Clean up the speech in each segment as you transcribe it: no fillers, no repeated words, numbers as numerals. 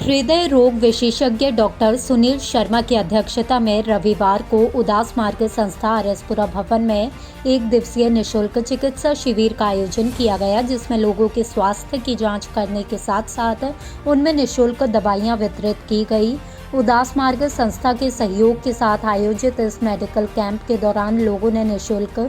हृदय रोग विशेषज्ञ डॉक्टर सुनील शर्मा की अध्यक्षता में रविवार को उदास मार्ग संस्था आरएसपुरा भवन में एक दिवसीय निःशुल्क चिकित्सा शिविर का आयोजन किया गया, जिसमें लोगों के स्वास्थ्य की जांच करने के साथ साथ उनमें निःशुल्क दवाइयां वितरित की गई। उदास मार्ग संस्था के सहयोग के साथ आयोजित इस मेडिकल कैंप के दौरान लोगों ने निःशुल्क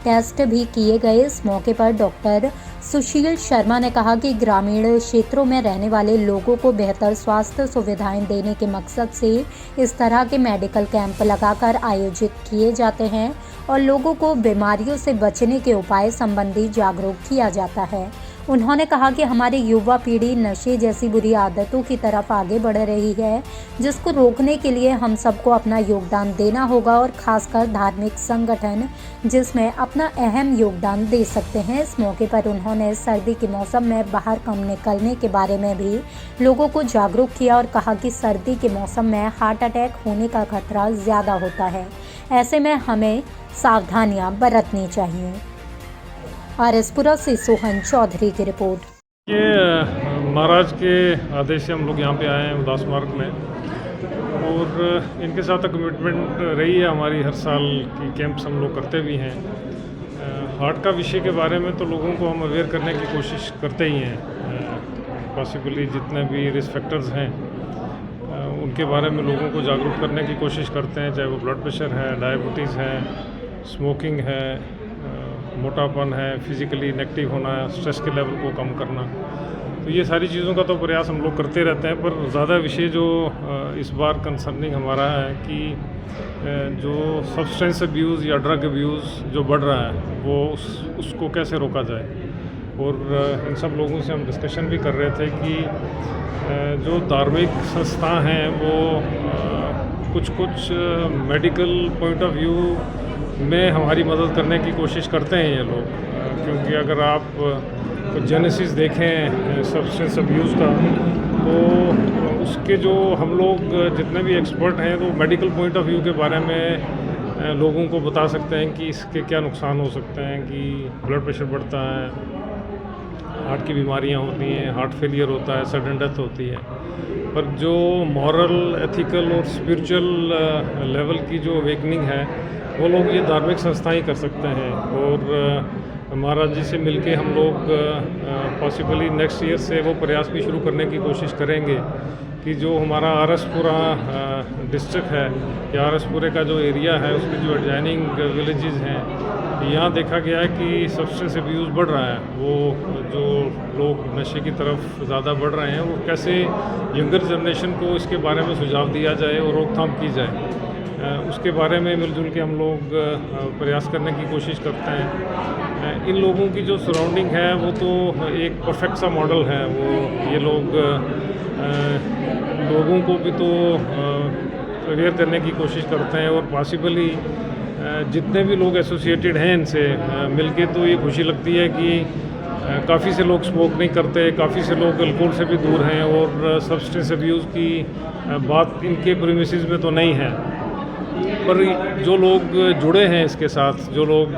टेस्ट भी किए गए। इस मौके पर डॉक्टर सुशील शर्मा ने कहा कि ग्रामीण क्षेत्रों में रहने वाले लोगों को बेहतर स्वास्थ्य सुविधाएं देने के मकसद से इस तरह के मेडिकल कैंप लगाकर आयोजित किए जाते हैं और लोगों को बीमारियों से बचने के उपाय संबंधी जागरूक किया जाता है। उन्होंने कहा कि हमारी युवा पीढ़ी नशे जैसी बुरी आदतों की तरफ आगे बढ़ रही है, जिसको रोकने के लिए हम सबको अपना योगदान देना होगा और खासकर धार्मिक संगठन जिसमें अपना अहम योगदान दे सकते हैं। इस मौके पर उन्होंने सर्दी के मौसम में बाहर कम निकलने के बारे में भी लोगों को जागरूक किया और कहा कि सर्दी के मौसम में हार्ट अटैक होने का खतरा ज़्यादा होता है, ऐसे में हमें सावधानियां बरतनी चाहिए। आरएसपुरा से सोहन चौधरी की रिपोर्ट। ये महाराज के आदेश से हम लोग यहाँ पे आए हैं उदास मार्ग में, और इनके साथ कमिटमेंट रही है हमारी, हर साल की कैंप्स हम लोग करते भी हैं। हार्ट का विषय के बारे में तो लोगों को हम अवेयर करने की कोशिश करते ही हैं। पॉसिबली जितने भी रिस्क फैक्टर्स हैं उनके बारे में लोगों को जागरूक करने की कोशिश करते हैं, चाहे वो ब्लड प्रेशर है, डायबिटीज़ है, स्मोकिंग है, मोटापन है, फिज़िकली इनएक्टिव होना, स्ट्रेस के लेवल को कम करना। तो ये सारी चीज़ों का तो प्रयास हम लोग करते रहते हैं, पर ज़्यादा विषय जो इस बार कंसर्निंग हमारा है कि जो सब्सटेंस अब्यूज़ या ड्रग अब्यूज़ जो बढ़ रहा है वो उसको कैसे रोका जाए। और इन सब लोगों से हम डिस्कशन भी कर रहे थे कि जो धार्मिक संस्था हैं वो कुछ मेडिकल पॉइंट ऑफ व्यू में हमारी मदद करने की कोशिश करते हैं ये लोग, क्योंकि अगर आप जेनेसिस देखें सब्सटेंस अब्यूज़ का, तो उसके जो हम लोग जितने भी एक्सपर्ट हैं तो मेडिकल पॉइंट ऑफ व्यू के बारे में लोगों को बता सकते हैं कि इसके क्या नुकसान हो सकते हैं, कि ब्लड प्रेशर बढ़ता है, हार्ट की बीमारियां होती हैं, हार्ट फेलियर होता है, सडन डेथ होती है। पर जो मॉरल, एथिकल और स्पिरिचुअल लेवल की जो अवेकनिंग है वो लोग ये धार्मिक संस्थाएं कर सकते हैं। और महाराज जी से मिलके हम लोग पॉसिबली नेक्स्ट ईयर से वो प्रयास भी शुरू करने की कोशिश करेंगे कि जो हमारा आरएसपुरा डिस्ट्रिक्ट है या आरएसपुरे का जो एरिया है उसके जो एडजॉइनिंग विलेजेस हैं, यहाँ देखा गया है कि सब्सटेंस अब्यूज़ बढ़ रहा है। वो जो लोग नशे की तरफ ज़्यादा बढ़ रहे हैं, वो कैसे यंगर जनरेशन को इसके बारे में सुझाव दिया जाए और रोकथाम की जाए, उसके बारे में मिलजुल के हम लोग प्रयास करने की कोशिश करते हैं। इन लोगों की जो सराउंडिंग है वो तो एक परफेक्ट सा मॉडल है। वो ये लोग लोगों को भी तो अवेयर करने की कोशिश करते हैं, और पॉसिबली जितने भी लोग एसोसिएटेड हैं इनसे मिलके तो ये खुशी लगती है कि काफ़ी से लोग स्मोक नहीं करते, काफ़ी से लोग अल्कोहल से भी दूर हैं, और सब्सटेंस अब्यूज़ की बात इनके प्रीमिसेस में तो नहीं है। पर जो लोग जुड़े हैं इसके साथ, जो लोग,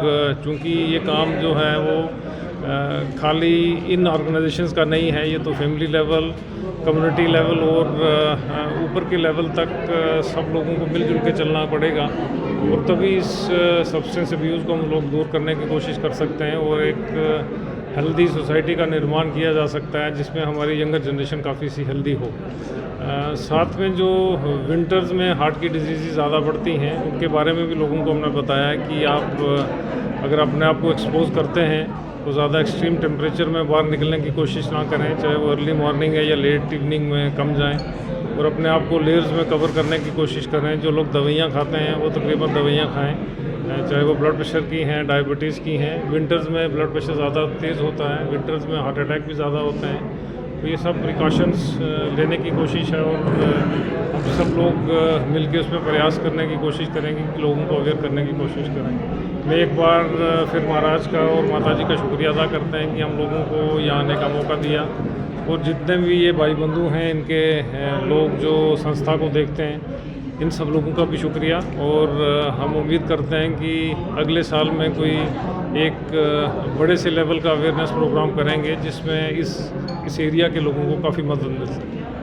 चूँकि ये काम जो है वो खाली इन ऑर्गेनाइजेशंस का नहीं है, ये तो फैमिली लेवल, कम्युनिटी लेवल और ऊपर के लेवल तक सब लोगों को मिलजुल के चलना पड़ेगा, और तभी इस सब्सटेंस अब्यूज़ को हम लोग दूर करने की कोशिश कर सकते हैं और एक हेल्दी सोसाइटी का निर्माण किया जा सकता है जिसमें हमारी यंगर जनरेशन काफ़ी सी हेल्दी हो। साथ में जो विंटर्स में हार्ट की डिजीज़ ज़्यादा बढ़ती हैं उनके बारे में भी लोगों को हमने बताया है कि आप अगर अपने आप को एक्सपोज करते हैं तो ज़्यादा एक्सट्रीम टेम्परेचर में बाहर निकलने की कोशिश ना करें, चाहे वो अर्ली मॉर्निंग है या लेट इवनिंग में कम जाएं, और अपने आप को लेयर्स में कवर करने की कोशिश करें। जो लोग दवाइयाँ खाते हैं वो तकरीबन दवाइयाँ खाएँ, चाहे वो ब्लड प्रेशर की हैं, डायबिटीज़ की हैं। विंटर्स में ब्लड प्रेशर ज़्यादा तेज़ होता है, विंटर्स में हार्ट अटैक भी ज़्यादा होते हैं। तो ये सब प्रिकॉशंस लेने की कोशिश है, और हम सब लोग मिलके उसमें प्रयास करने की कोशिश करेंगे कि लोगों को अवेयर करने की कोशिश करें। मैं एक बार फिर महाराज का और माता जी का शुक्रिया अदा करते हैं कि हम लोगों को यहाँ आने का मौका दिया, और जितने भी ये भाई बंधु हैं इनके लोग जो संस्था को देखते हैं, इन सब लोगों का भी शुक्रिया। और हम उम्मीद करते हैं कि अगले साल में कोई एक बड़े से लेवल का अवेयरनेस प्रोग्राम करेंगे जिसमें इस एरिया के लोगों को काफ़ी मदद मिल सके।